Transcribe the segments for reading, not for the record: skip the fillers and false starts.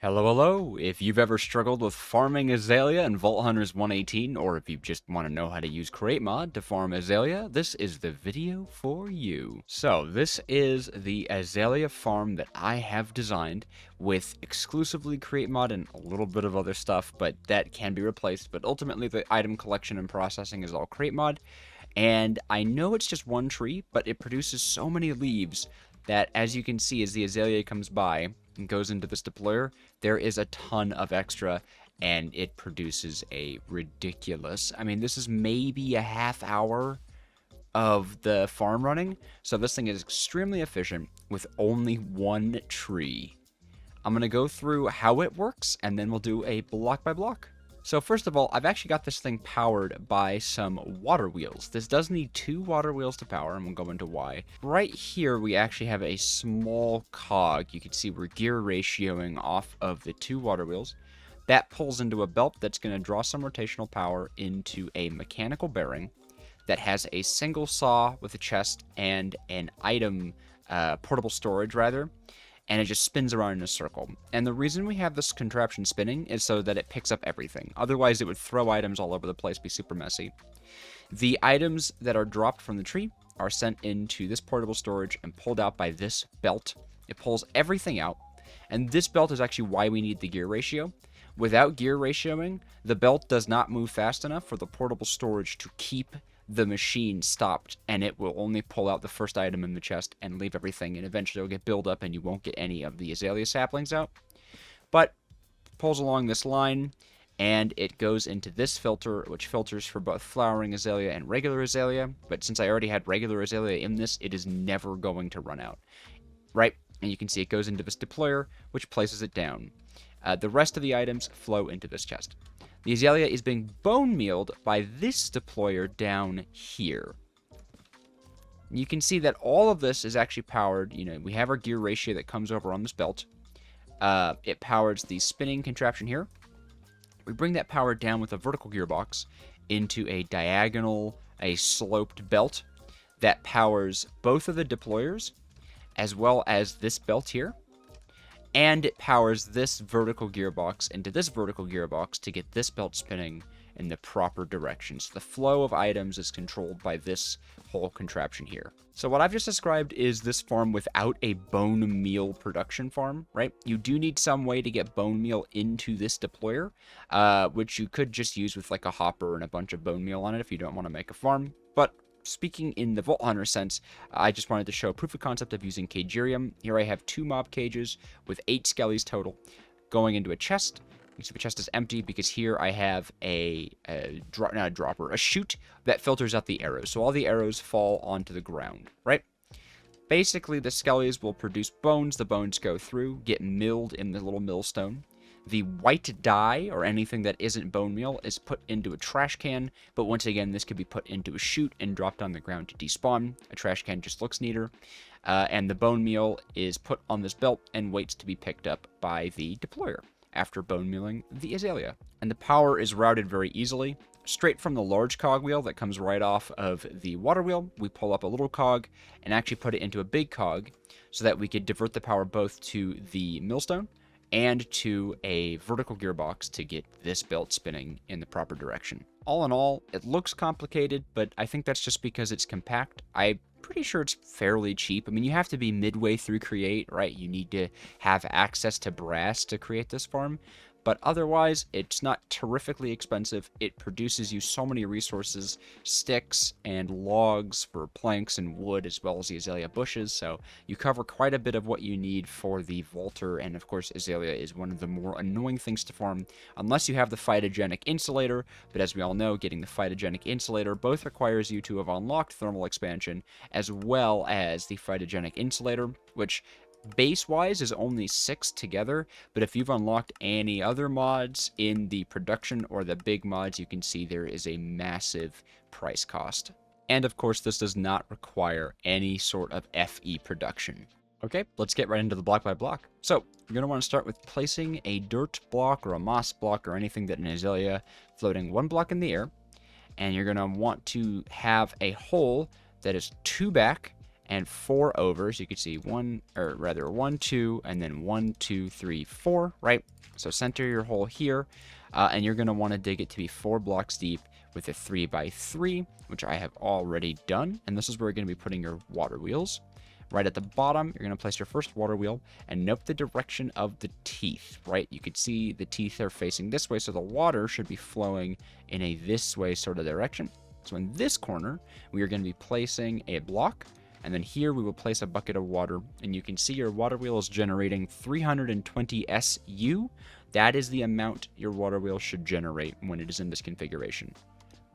Hello, hello! If you've ever struggled with farming Azalea in Vault Hunters 118, or if you just want to know how to use Create Mod to farm Azalea, this is the video for you. So, this is the Azalea farm that I have designed with exclusively Create Mod and a little bit of other stuff, but that can be replaced. But ultimately, the item collection and processing is all Create Mod. And I know it's just one tree, but it produces so many leaves that, as you can see, as the Azalea comes by and goes into this deployer, there is a ton of extra, and it produces a ridiculous... I mean, this is maybe a half hour of the farm running, so this thing is extremely efficient with only one tree. I'm going to go through how it works, and then we'll do a block by block. So first of all, I've actually got this thing powered by some water wheels. This does need 2 water wheels to power, and we'll go into why. Right here, we actually have a small cog. You can see we're gear ratioing off of the 2 water wheels. That pulls into a belt that's going to draw some rotational power into a mechanical bearing that has a single saw with a chest and an item, portable storage rather. And it just spins around in a circle. And the reason we have this contraption spinning is so that it picks up everything. Otherwise, it would throw items all over the place, be super messy. The items that are dropped from the tree are sent into this portable storage and pulled out by this belt. It pulls everything out. And this belt is actually why we need the gear ratio. Without gear ratioing, the belt does not move fast enough for the portable storage to keep the machine stopped, and it will only pull out the first item in the chest and leave everything, and eventually it'll get built up and you won't get any of the Azalea saplings out. But it pulls along this line, and it goes into this filter, which filters for both flowering Azalea and regular Azalea. But since I already had regular Azalea in this, it is never going to run out. Right? And you can see it goes into this deployer, which places it down. The rest of the items flow into this chest. The Azalea is being bone mealed by this deployer down here. You can see that all of this is actually powered. You know, we have our gear ratio that comes over on this belt. It powers the spinning contraption here. We bring that power down with a vertical gearbox into a diagonal, a sloped belt that powers both of the deployers, as well as this belt here. And it powers this vertical gearbox into this vertical gearbox to get this belt spinning in the proper direction. So the flow of items is controlled by this whole contraption here. So what I've just described is this farm without a bone meal production farm, right? You do need some way to get bone meal into this deployer, which you could just use with like a hopper and a bunch of bone meal on it if you don't want to make a farm. But speaking in the Vault Hunter sense, I just wanted to show a proof of concept of using cagerium. Here I have 2 mob cages with 8 skellies total going into a chest. So the chest is empty because here I have a chute that filters out the arrows. So all the arrows fall onto the ground, right? Basically, the skellies will produce bones. The bones go through, get milled in the little millstone. The white dye, or anything that isn't bone meal, is put into a trash can, but once again, this could be put into a chute and dropped on the ground to despawn. A trash can just looks neater. And the bone meal is put on this belt and waits to be picked up by the deployer after bone mealing the Azalea. And the power is routed very easily. Straight from the large cog wheel that comes right off of the water wheel, we pull up a little cog and actually put it into a big cog so that we could divert the power both to the millstone and to a vertical gearbox to get this belt spinning in the proper direction. All in all, it looks complicated, but I think that's just because it's compact. I'm pretty sure it's fairly cheap. I mean, you have to be midway through Create, right? You need to have access to brass to create this farm. But otherwise, it's not terrifically expensive. It produces you so many resources, sticks and logs for planks and wood, as well as the Azalea bushes. So you cover quite a bit of what you need for the Vaulter. And of course, Azalea is one of the more annoying things to farm, unless you have the phytogenic insulator. But as we all know, getting the phytogenic insulator both requires you to have unlocked thermal expansion, as well as the phytogenic insulator, which base-wise is only 6 together, but if you've unlocked any other mods in the production or the big mods, you can see there is a massive price cost. And of course, this does not require any sort of FE production. Okay, let's get right into the block by block. So, you're going to want to start with placing a dirt block or a moss block or anything that in Azalea floating 1 block in the air, and you're going to want to have a hole that is 2 back and 4 over. So you can see 1, or rather 1, 2, and then 1, 2, 3, 4, right? So center your hole here, and you're going to want to dig it to be 4 blocks deep with a 3x3, which I have already done. And this is where you're going to be putting your water wheels. Right at the bottom, you're going to place your first water wheel and note the direction of the teeth, right? You could see the teeth are facing this way, so the water should be flowing in a this way sort of direction. So in this corner, we are going to be placing a block, and then here we will place a bucket of water, and you can see your water wheel is generating 320 SU. That is the amount your water wheel should generate when it is in this configuration.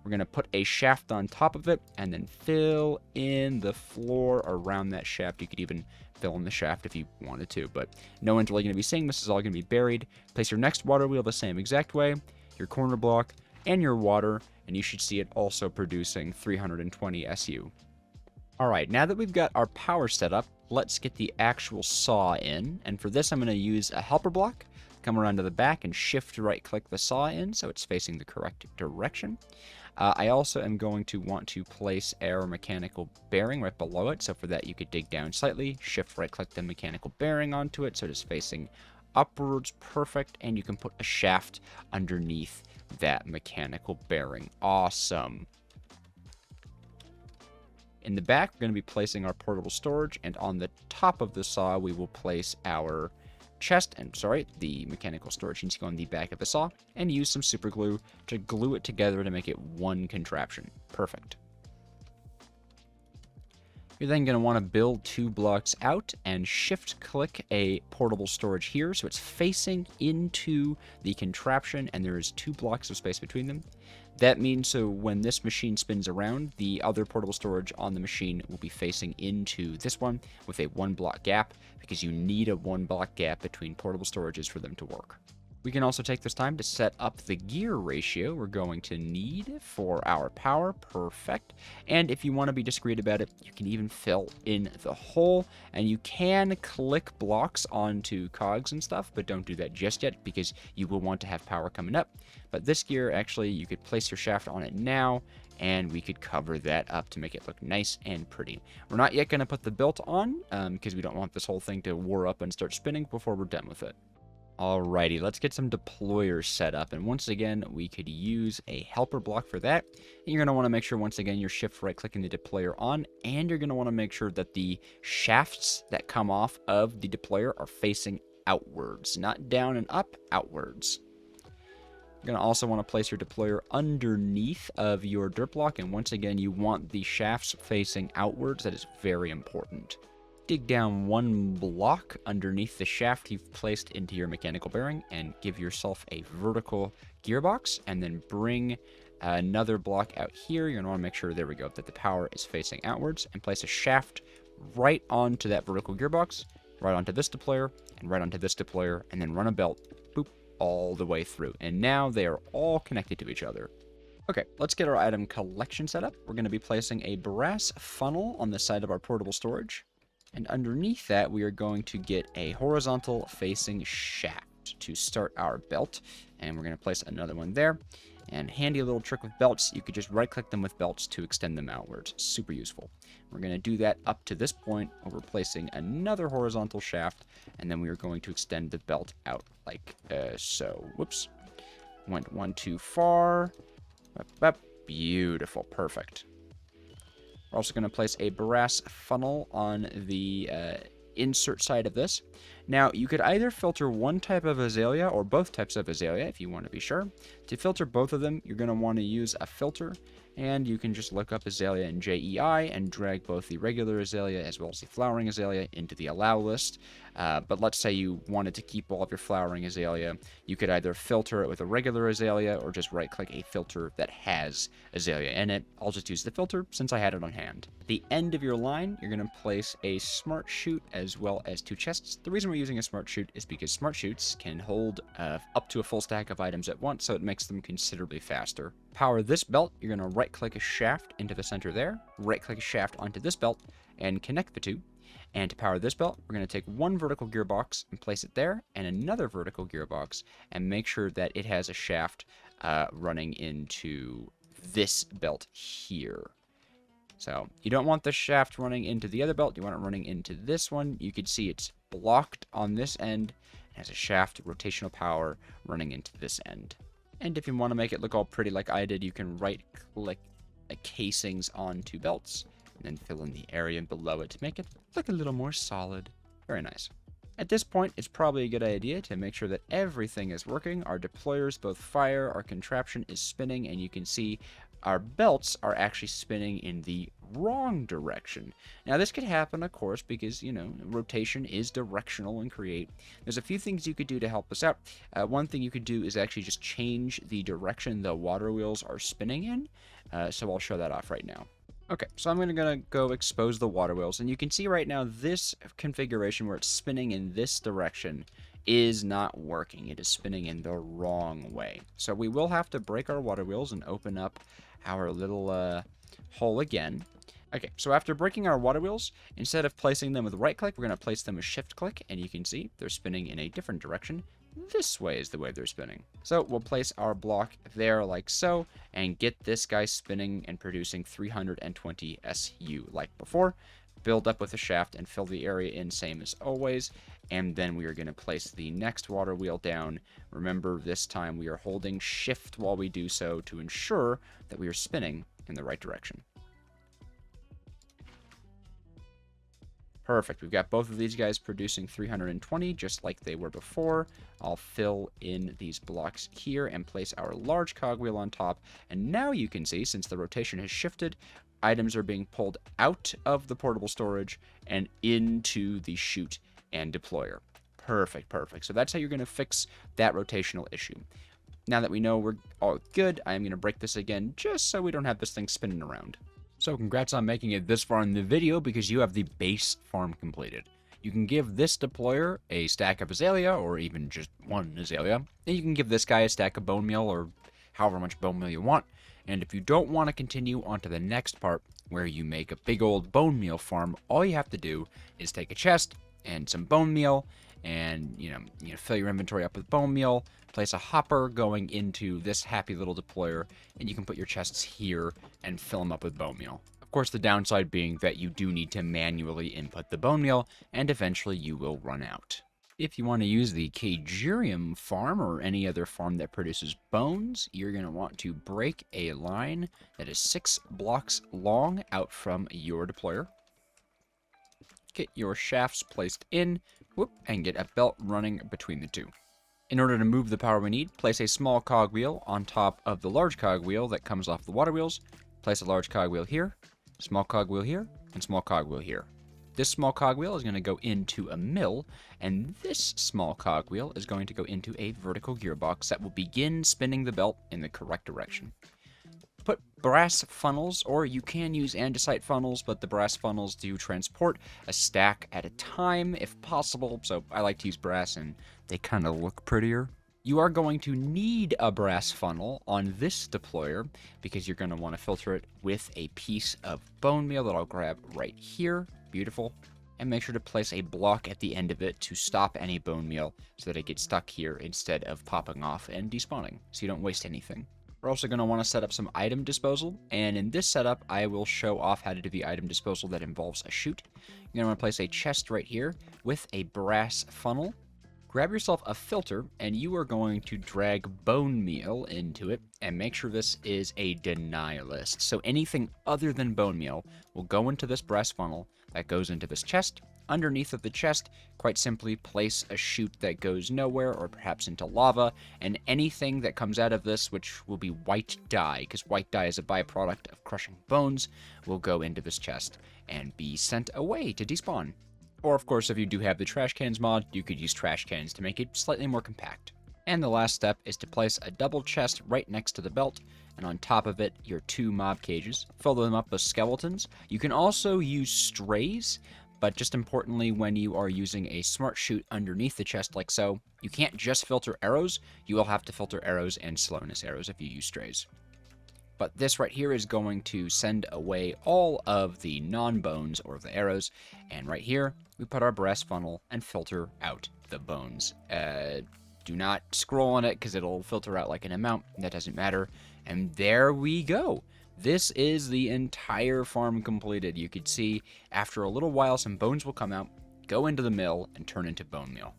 We're going to put a shaft on top of it and then fill in the floor around that shaft. You could even fill in the shaft if you wanted to, but no one's really going to be seeing this. This is all going to be buried. Place your next water wheel the same exact way, your corner block, and your water, and you should see it also producing 320 SU. Alright, now that we've got our power set up, let's get the actual saw in, and for this I'm going to use a helper block. Come around to the back and shift right click the saw in so it's facing the correct direction. I also am going to want to place our mechanical bearing right below it. So for that, you could dig down slightly, shift right click the mechanical bearing onto it so it is facing upwards. Perfect. And you can put a shaft underneath that mechanical bearing. Awesome. In the back, we're going to be placing our portable storage, and on the top of the saw, we will place our chest, and the mechanical storage needs to go on the back of the saw, and use some super glue to glue it together to make it one contraption. Perfect. You're then going to want to build 2 blocks out and shift click a portable storage here so it's facing into the contraption and there is 2 blocks of space between them. That means so when this machine spins around, the other portable storage on the machine will be facing into this one with a 1 block gap, because you need a 1 block gap between portable storages for them to work. We can also take this time to set up the gear ratio we're going to need for our power. Perfect. And if you want to be discreet about it, you can even fill in the hole, and you can click blocks onto cogs and stuff, but don't do that just yet because you will want to have power coming up. But this gear, actually, you could place your shaft on it now, and we could cover that up to make it look nice and pretty. We're not yet going to put the belt on because we don't want this whole thing to whir up and start spinning before we're done with it. Alrighty, let's get some deployers set up, and once again we could use a helper block for that. And you're going to want to make sure once again you're shift right clicking the deployer on, and you're going to want to make sure that the shafts that come off of the deployer are facing outwards, not down and up, outwards. You're going to also want to place your deployer underneath of your dirt block, and once again you want the shafts facing outwards. That is very important. Dig down 1 block underneath the shaft you've placed into your mechanical bearing and give yourself a vertical gearbox, and then bring another block out here. You're going to want to make sure, there we go, that the power is facing outwards, and place a shaft right onto that vertical gearbox, right onto this deployer, and right onto this deployer, and then run a belt, boop, all the way through. And now they are all connected to each other. Okay, let's get our item collection set up. We're going to be placing a brass funnel on the side of our portable storage. And underneath that, we are going to get a horizontal facing shaft to start our belt. And we're going to place another one there. And handy little trick with belts, you could just right click them with belts to extend them outwards. Super useful. We're going to do that up to this point, where we're placing another horizontal shaft. And then we are going to extend the belt out like so. Whoops. Went one too far. Up. Beautiful. Perfect. We're also going to place a brass funnel on the insert side of this. Now, you could either filter one type of azalea or both types of azalea if you want to be sure. To filter both of them, you're going to want to use a filter, and you can just look up azalea in JEI and drag both the regular azalea as well as the flowering azalea into the allow list. But let's say you wanted to keep all of your flowering azalea. You could either filter it with a regular azalea or just right-click a filter that has azalea in it. I'll just use the filter since I had it on hand. At the end of your line, you're going to place a smart chute as well as 2 chests. The reason we're using a smart chute is because smart chutes can hold up to a full stack of items at once, so it makes them considerably faster. Power this belt, you're going to right-click a shaft into the center there, right-click a shaft onto this belt, and connect the 2. And to power this belt, we're going to take 1 vertical gearbox and place it there, and another vertical gearbox, and make sure that it has a shaft running into this belt here. So you don't want the shaft running into the other belt. You want it running into this one. You can see it's blocked on this end. It has a shaft rotational power running into this end. And if you want to make it look all pretty like I did, you can right-click the casings onto belts and then fill in the area below it to make it look a little more solid. Very nice. At this point, it's probably a good idea to make sure that everything is working. Our deployers both fire, our contraption is spinning, and you can see our belts are actually spinning in the wrong direction. Now, this could happen, of course, because, rotation is directional in Create. There's a few things you could do to help us out. One thing you could do is actually just change the direction the water wheels are spinning in. So I'll show that off right now. Okay, so I'm going to go expose the water wheels, and you can see right now this configuration where it's spinning in this direction is not working. It is spinning in the wrong way. So we will have to break our water wheels and open up our little hole again. Okay, so after breaking our water wheels, instead of placing them with right click, we're going to place them with shift click, and you can see they're spinning in a different direction. This way is the way they're spinning. So we'll place our block there like so, and get this guy spinning and producing 320 SU like before. Build up with a shaft and fill the area in same as always. And then we are going to place the next water wheel down. Remember, this time we are holding shift while we do so to ensure that we are spinning in the right direction. Perfect. We've got both of these guys producing 320, just like they were before. I'll fill in these blocks here and place our large cogwheel on top. And now you can see, since the rotation has shifted, items are being pulled out of the portable storage and into the chute and deployer. Perfect, perfect. So that's how you're going to fix that rotational issue. Now that we know we're all good, I'm going to break this again just so we don't have this thing spinning around. So congrats on making it this far in the video, because you have the base farm completed. You can give this deployer a stack of Azalea, or even just one Azalea, and you can give this guy a stack of bone meal, or however much bone meal you want. And if you don't want to continue on to the next part, where you make a big old bone meal farm, all you have to do is take a chest and some bone meal, and fill your inventory up with bone meal, place a hopper going into this happy little deployer, and you can put your chests here and fill them up with bone meal. Of course, the downside being that you do need to manually input the bone meal, and eventually you will run out. If you want to use the Cagerium farm or any other farm that produces bones, you're going to want to break a line that is 6 blocks long out from your deployer. Get your shafts placed in, and get a belt running between the two. In order to move the power we need, place a small cogwheel on top of the large cogwheel that comes off the water wheels. Place a large cogwheel here, small cogwheel here, and small cogwheel here. This small cogwheel is going to go into a mill, and this small cogwheel is going to go into a vertical gearbox that will begin spinning the belt in the correct direction. Put brass funnels, or you can use andesite funnels, but the brass funnels do transport a stack at a time if possible, so I like to use brass and they kind of look prettier. You are going to need a brass funnel on this deployer because you're going to want to filter it with a piece of bone meal that I'll grab right here. Beautiful. And make sure to place a block at the end of it to stop any bone meal so that it gets stuck here instead of popping off and despawning, so you don't waste anything. We're also going to want to set up some item disposal, and in this setup, I will show off how to do the item disposal that involves a chute. You're going to want to place a chest right here with a brass funnel. Grab yourself a filter, and you are going to drag bone meal into it, and make sure this is a deny list. So anything other than bone meal will go into this brass funnel that goes into this chest. Underneath of the chest, quite simply place a chute that goes nowhere or perhaps into lava, and anything that comes out of this, which will be white dye, because white dye is a byproduct of crushing bones, will go into this chest and be sent away to despawn. Or of course, if you do have the trash cans mod, you could use trash cans to make it slightly more compact. And the last step is to place a double chest right next to the belt, and on top of it, your 2 mob cages. Fill them up with skeletons. You can also use strays, but just importantly, when you are using a smart chute underneath the chest like so, you can't just filter arrows, you will have to filter arrows and slowness arrows if you use strays. But this right here is going to send away all of the non-bones or the arrows, and right here, we put our brass funnel and filter out the bones. Do not scroll on it because it'll filter out like an amount, that doesn't matter. And there we go. this is the entire farm completed. You could see after a little while some bones will come out, go into the mill, and turn into bone meal.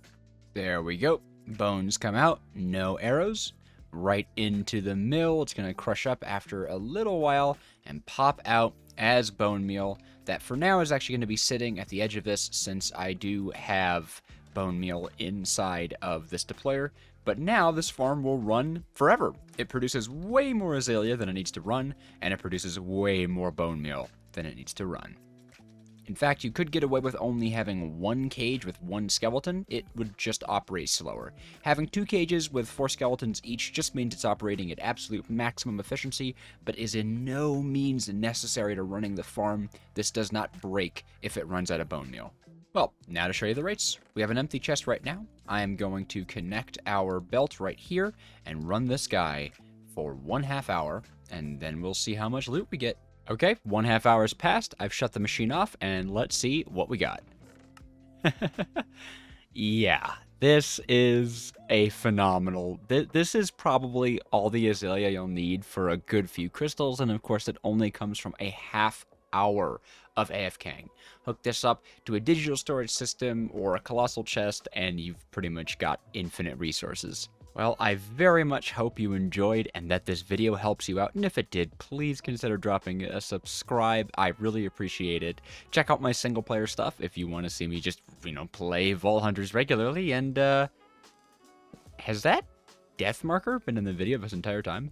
There we go. Bones come out, no arrows. Right into the mill. It's going to crush up after a little while and pop out as bone meal. That for now is actually going to be sitting at the edge of this since I do have bone meal inside of this deployer. But now this farm will run forever. It produces way more azalea than it needs to run, and it produces way more bone meal than it needs to run. In fact, you could get away with only having one cage with one skeleton. It would just operate slower. Having 2 cages with 4 skeletons each just means it's operating at absolute maximum efficiency, but is in no means necessary to running the farm. This does not break if it runs out of bone meal. Well, now to show you the rates. We have an empty chest right now. I am going to connect our belt right here and run this guy for 1/2 hour, and then we'll see how much loot we get. Okay, 1/2 hour's passed. I've shut the machine off, and let's see what we got. Yeah, this is a phenomenal... This is probably all the azalea you'll need for a good few crystals, and of course it only comes from a 1/2 hour of AFKing. Hook this up to a digital storage system or a colossal chest, and you've pretty much got infinite resources. Well, I very much hope you enjoyed and that this video helps you out, and if it did, please consider dropping a subscribe. I really appreciate it. Check out my single player stuff if you want to see me just, play Vault Hunters regularly, and, has that death marker been in the video this entire time?